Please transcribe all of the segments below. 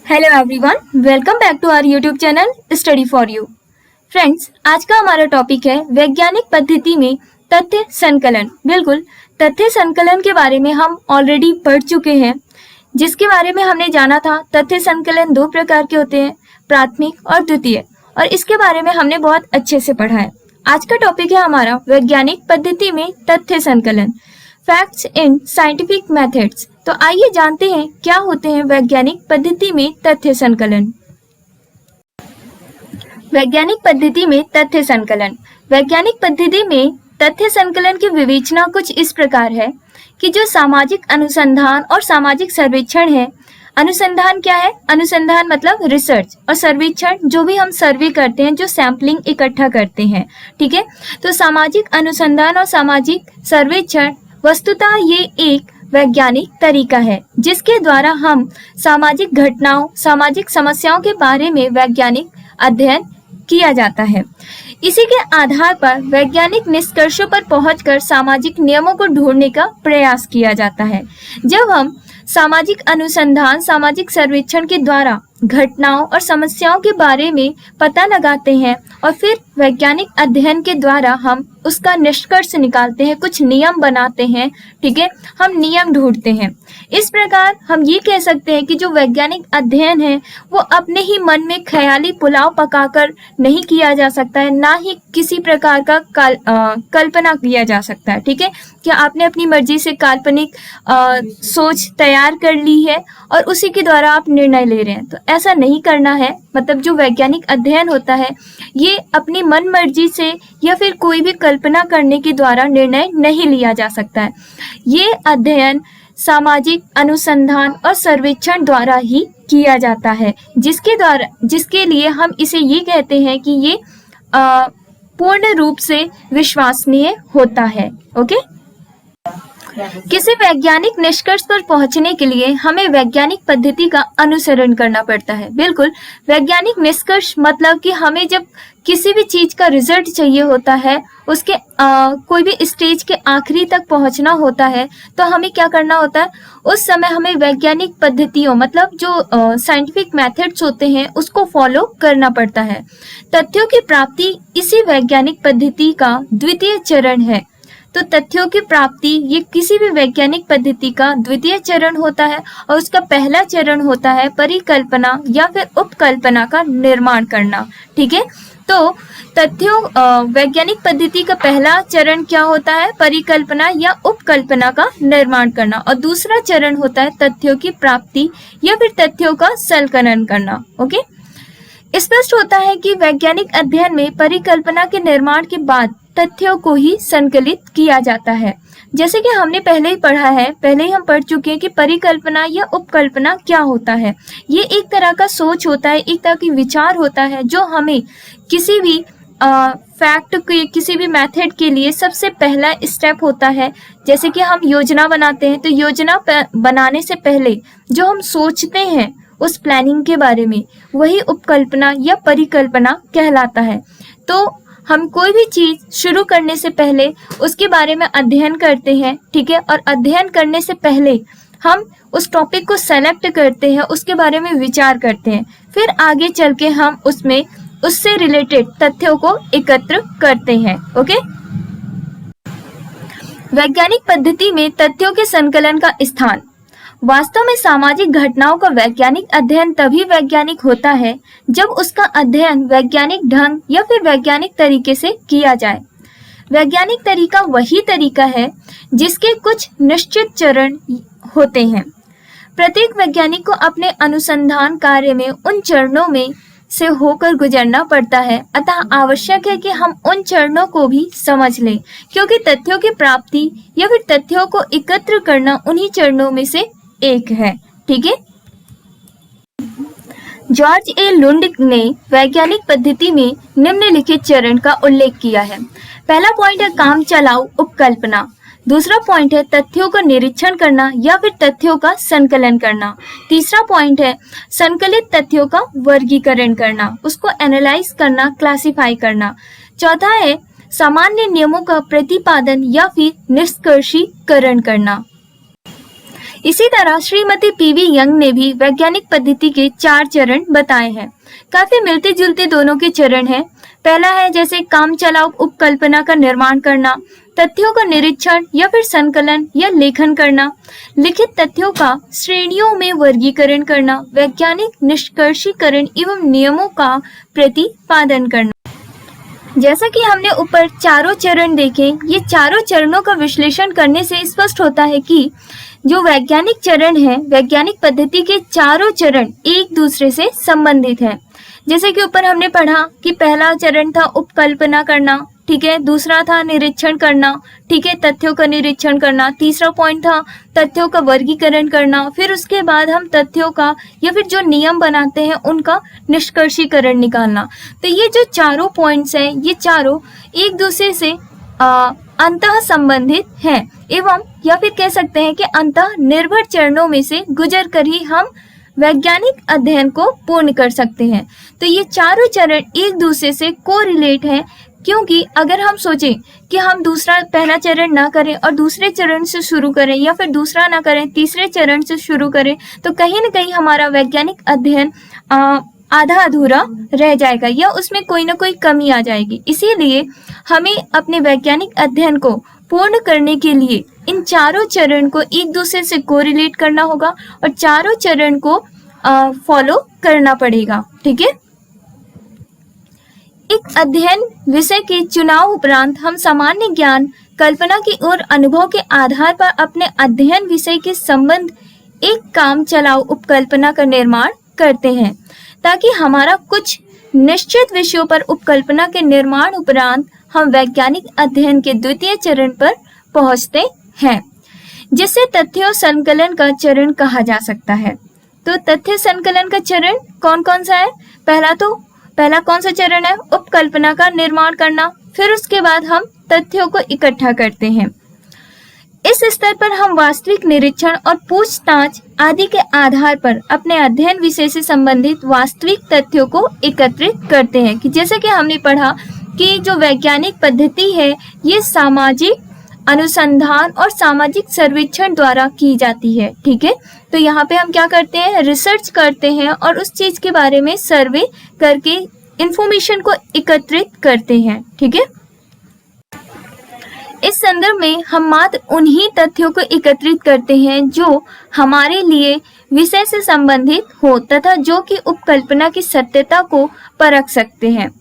Hello everyone, welcome back to our YouTube channel study for you. Friends, आज का हमारा topic है वैज्ञानिक पद्धति में तथ्य संकलन। बिल्कुल, तथ्य संकलन के बारे में हम ऑलरेडी पढ़ चुके हैं, जिसके बारे में हमने जाना था तथ्य संकलन दो प्रकार के होते हैं, प्राथमिक और द्वितीय, और इसके बारे में हमने बहुत अच्छे से पढ़ा है। आज का टॉपिक है हमारा वैज्ञानिक पद्धति में तथ्य संकलन, फैक्ट्स इन साइंटिफिक मेथड्स। तो आइए जानते हैं क्या होते हैं वैज्ञानिक पद्धति में तथ्य संकलन। वैज्ञानिक पद्धति में तथ्य संकलन। वैज्ञानिक पद्धति में तथ्य संकलन की विवेचना कुछ इस प्रकार है कि जो सामाजिक अनुसंधान और सामाजिक सर्वेक्षण है। अनुसंधान क्या है? अनुसंधान मतलब रिसर्च, और सर्वेक्षण जो भी हम सर्वे करते हैं, जो सैंपलिंग इकट्ठा करते हैं, ठीक है। तो सामाजिक अनुसंधान और सामाजिक सर्वेक्षण वस्तुतः ये एक वैज्ञानिक तरीका है जिसके द्वारा हम सामाजिक घटनाओं, सामाजिक समस्याओं के बारे में वैज्ञानिक अध्ययन किया जाता है। इसी के आधार पर वैज्ञानिक निष्कर्षों पर पहुंचकर सामाजिक नियमों को ढूंढने का प्रयास किया जाता है। जब हम सामाजिक अनुसंधान, सामाजिक सर्वेक्षण के द्वारा घटनाओं और समस्याओं के बारे में पता लगाते हैं और फिर वैज्ञानिक अध्ययन के द्वारा हम उसका निष्कर्ष निकालते हैं, कुछ नियम बनाते हैं, ठीक है, हम नियम ढूंढते हैं। इस प्रकार हम ये कह सकते हैं कि जो वैज्ञानिक अध्ययन है वो अपने ही मन में ख्याली पुलाव पकाकर नहीं किया जा सकता है, ना ही किसी प्रकार का कल्पना किया जा सकता है, ठीक है। क्या आपने अपनी मर्जी से काल्पनिक सोच तैयार कर ली है और उसी के द्वारा आप निर्णय ले रहे हैं? तो ऐसा नहीं करना है। मतलब जो वैज्ञानिक अध्ययन होता है ये अपनी मन मर्जी से या फिर कोई भी कल्पना करने के द्वारा निर्णय नहीं लिया जा सकता है। ये अध्ययन सामाजिक अनुसंधान और सर्वेक्षण द्वारा ही किया जाता है, जिसके लिए हम इसे ये कहते हैं कि ये पूर्ण रूप से विश्वसनीय होता है। ओके, किसी वैज्ञानिक निष्कर्ष पर पहुंचने के लिए हमें वैज्ञानिक पद्धति का अनुसरण करना पड़ता है। बिल्कुल, वैज्ञानिक निष्कर्ष मतलब कि हमें जब किसी भी चीज का रिजल्ट चाहिए होता है, उसके कोई भी स्टेज के आखिरी तक पहुंचना होता है, तो हमें क्या करना होता है? उस समय हमें वैज्ञानिक पद्धतियों, मतलब जो साइंटिफिक मेथड्स होते हैं, उसको फॉलो करना पड़ता है। तथ्यों की प्राप्ति इसी वैज्ञानिक पद्धति का द्वितीय चरण है। तो तथ्यों की प्राप्ति ये किसी भी वैज्ञानिक पद्धति का द्वितीय चरण होता है, और उसका पहला चरण होता है परिकल्पना या फिर उपकल्पना का निर्माण करना, ठीक है। तो तथ्यों वैज्ञानिक पद्धति का पहला चरण क्या होता है? परिकल्पना या उपकल्पना का निर्माण करना, और दूसरा चरण होता है तथ्यों की प्राप्ति या फिर तथ्यों का संकलन करना। ओके, स्पष्ट होता है कि वैज्ञानिक अध्ययन में परिकल्पना के निर्माण के बाद तथ्यों को ही संकलित किया जाता है। जैसे कि हमने पहले ही पढ़ा है, पहले ही हम पढ़ चुके हैं कि परिकल्पना या उपकल्पना क्या होता है। ये एक तरह का सोच होता है, एक तरह की विचार होता है जो हमें किसी भी फैक्ट के, किसी भी मेथड के लिए सबसे पहला स्टेप होता है। जैसे कि हम योजना बनाते हैं, तो योजना बनाने से पहले जो हम सोचते हैं उस प्लानिंग के बारे में, वही उपकल्पना या परिकल्पना कहलाता है। तो हम कोई भी चीज शुरू करने से पहले उसके बारे में अध्ययन करते हैं, ठीक है, और अध्ययन करने से पहले हम उस टॉपिक को सेलेक्ट करते हैं, उसके बारे में विचार करते हैं, फिर आगे चल के हम उसमें उससे रिलेटेड तथ्यों को एकत्र करते हैं। ओके, वैज्ञानिक पद्धति में तथ्यों के संकलन का स्थान। वास्तव में सामाजिक घटनाओं का वैज्ञानिक अध्ययन तभी वैज्ञानिक होता है जब उसका अध्ययन वैज्ञानिक ढंग या फिर वैज्ञानिक तरीके से किया जाए। वैज्ञानिक तरीका वही तरीका है जिसके कुछ निश्चित चरण होते हैं। प्रत्येक वैज्ञानिक को अपने अनुसंधान कार्य में उन चरणों में से होकर गुजरना पड़ता है, अतः आवश्यक है कि हम उन चरणों को भी समझ लें, क्योंकि तथ्यों की प्राप्ति या फिर तथ्यों को एकत्र करना उन्हीं चरणों में से एक है, ठीक है। जॉर्ज ए लुंड ने वैज्ञानिक पद्धति में निम्नलिखित चरण का उल्लेख किया है। पहला पॉइंट है काम चलाऊ उपकल्पना। दूसरा पॉइंट है तथ्यों का निरीक्षण करना या फिर तथ्यों का संकलन करना। तीसरा पॉइंट है संकलित तथ्यों का वर्गीकरण करना, उसको एनालाइज करना, क्लासिफाई करना। चौथा है सामान्य नियमों का प्रतिपादन या फिर निष्कर्षीकरण करना। इसी तरह श्रीमती पीवी यंग ने भी वैज्ञानिक पद्धति के 4 चरण बताए हैं। काफी मिलते जुलते दोनों के चरण हैं। पहला है जैसे काम चलाऊ उपकल्पना का निर्माण करना, तथ्यों का निरीक्षण या फिर संकलन या लेखन करना, लिखित तथ्यों का श्रेणियों में वर्गीकरण करना, वैज्ञानिक निष्कर्षीकरण एवं नियमों का प्रतिपादन करना। जैसा कि हमने ऊपर चारों चरण देखे, ये चारों चरणों का विश्लेषण करने से स्पष्ट होता है कि जो वैज्ञानिक चरण है, वैज्ञानिक पद्धति के चारों चरण एक दूसरे से संबंधित हैं। जैसे कि ऊपर हमने पढ़ा कि पहला चरण था उपकल्पना करना, ठीक है, दूसरा था निरीक्षण करना, ठीक है, तथ्यों का निरीक्षण करना, तीसरा पॉइंट था तथ्यों का वर्गीकरण करना, फिर उसके बाद हम तथ्यों का या फिर जो नियम बनाते हैं उनका निष्कर्षीकरण निकालना। तो ये जो चारों पॉइंट्स हैं, ये चारों एक दूसरे से अंतः संबंधित हैं एवं या फिर कह सकते हैं कि अंतः निर्भर चरणों में से गुजर कर ही हम वैज्ञानिक अध्ययन को पूर्ण कर सकते हैं। तो ये चारों चरण एक दूसरे से कोरिलेट हैं, क्योंकि अगर हम सोचें कि हम पहला चरण ना करें और दूसरे चरण से शुरू करें या फिर दूसरा ना करें तीसरे चरण से शुरू करें, तो कहीं ना कहीं हमारा वैज्ञानिक अध्ययन आधा अधूरा रह जाएगा या उसमें कोई ना कोई कमी आ जाएगी। इसीलिए हमें अपने वैज्ञानिक अध्ययन को पूर्ण करने के लिए इन चारों चरण को एक दूसरे से कोरिलेट करना होगा और चारों चरण को फॉलो करना पड़ेगा, ठीक है। एक अध्ययन विषय के चुनाव उपरांत हम सामान्य ज्ञान, कल्पना की और अनुभव के आधार पर अपने अध्ययन विषय के संबंध एक काम चलाऊ उपकल्पना का निर्माण करते हैं, ताकि हमारा कुछ निश्चित विषयों पर उपकल्पना के निर्माण उपरांत हम वैज्ञानिक अध्ययन के द्वितीय चरण पर पहुंचते हैं, जिसे तथ्य संकलन का चरण कहा जा सकता है। तो तथ्य संकलन का चरण कौन कौन सा है? पहला कौन सा चरण है? उपकल्पना का निर्माण करना। फिर उसके बाद हम तथ्यों को इकट्ठा करते हैं। इस स्तर पर हम वास्तविक निरीक्षण और पूछताछ आदि के आधार पर अपने अध्ययन विषय से संबंधित वास्तविक तथ्यों को एकत्रित करते हैं। कि जैसे कि हमने पढ़ा कि जो वैज्ञानिक पद्धति है ये सामाजिक अनुसंधान और सामाजिक सर्वेक्षण द्वारा की जाती है, ठीक है। तो यहाँ पे हम क्या करते हैं? रिसर्च करते हैं और उस चीज के बारे में सर्वे करके इंफॉर्मेशन को एकत्रित करते हैं, ठीक है। इस संदर्भ में हम मात्र उन्हीं तथ्यों को एकत्रित करते हैं जो हमारे लिए विषय से संबंधित हो तथा जो कि उपकल्पना की सत्यता को परख सकते हैं।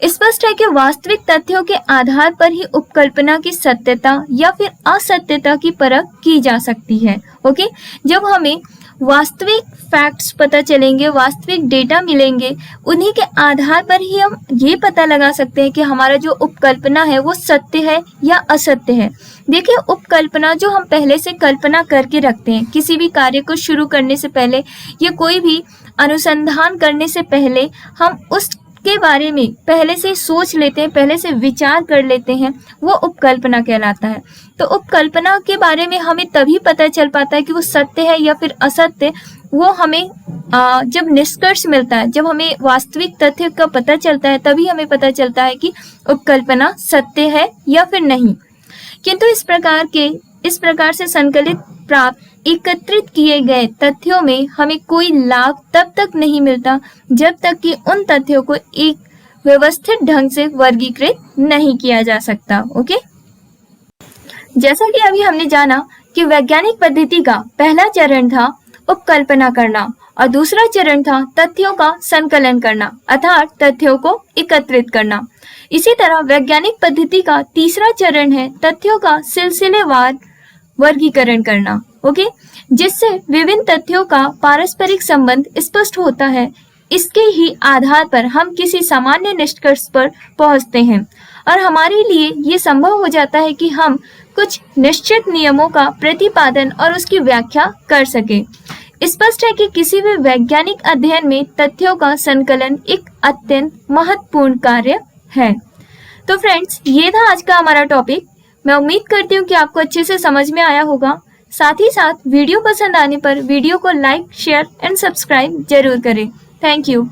स्पष्ट है कि वास्तविक तथ्यों के आधार पर ही उपकल्पना की सत्यता या फिर असत्यता की परख की जा सकती है। ओके, जब हमें वास्तविक फैक्ट्स पता चलेंगे, वास्तविक डेटा मिलेंगे, उन्हीं के आधार पर ही हम ये पता लगा सकते हैं कि हमारा जो उपकल्पना है वो सत्य है या असत्य है। देखिए, उपकल्पना जो हम पहले से कल्पना करके रखते हैं, किसी भी कार्य को शुरू करने से पहले या कोई भी अनुसंधान करने से पहले हम उसके बारे में पहले से सोच लेते हैं, पहले से विचार कर लेते हैं, वो उपकल्पना कहलाता है। तो उपकल्पना के बारे में हमें तभी पता चल पाता है कि वो सत्य है या फिर असत्य। वो हमें जब निष्कर्ष मिलता है, जब हमें वास्तविक तथ्य का पता चलता है, तभी हमें पता चलता है कि उपकल्पना सत्य है या फिर नहीं। किंतु इस प्रकार से संकलित प्राप्त एकत्रित किए गए तथ्यों में हमें कोई लाभ तब तक नहीं मिलता जब तक कि उन तथ्यों को एक व्यवस्थित ढंग से वर्गीकृत नहीं किया जा सकता। ओके, जैसा कि अभी हमने जाना कि वैज्ञानिक पद्धति का पहला चरण था उपकल्पना करना और दूसरा चरण था तथ्यों का संकलन करना, अर्थात तथ्यों को एकत्रित करना। इसी तरह वैज्ञानिक पद्धति का तीसरा चरण है तथ्यों का सिलसिलेवार वर्गीकरण करना, ओके, जिससे विभिन्न तथ्यों का पारस्परिक संबंध स्पष्ट होता है। इसके ही आधार पर हम किसी सामान्य निष्कर्ष पर पहुंचते हैं और हमारे लिए ये संभव हो जाता है कि हम कुछ निश्चित नियमों का प्रतिपादन और उसकी व्याख्या कर सके। स्पष्ट है कि किसी भी वैज्ञानिक अध्ययन में तथ्यों का संकलन एक अत्यंत महत्वपूर्ण कार्य है। तो फ्रेंड्स, ये था आज का हमारा टॉपिक। मैं उम्मीद करती हूँ कि आपको अच्छे से समझ में आया होगा। साथ ही साथ वीडियो पसंद आने पर वीडियो को लाइक, शेयर एंड सब्सक्राइब जरूर करें। Thank you.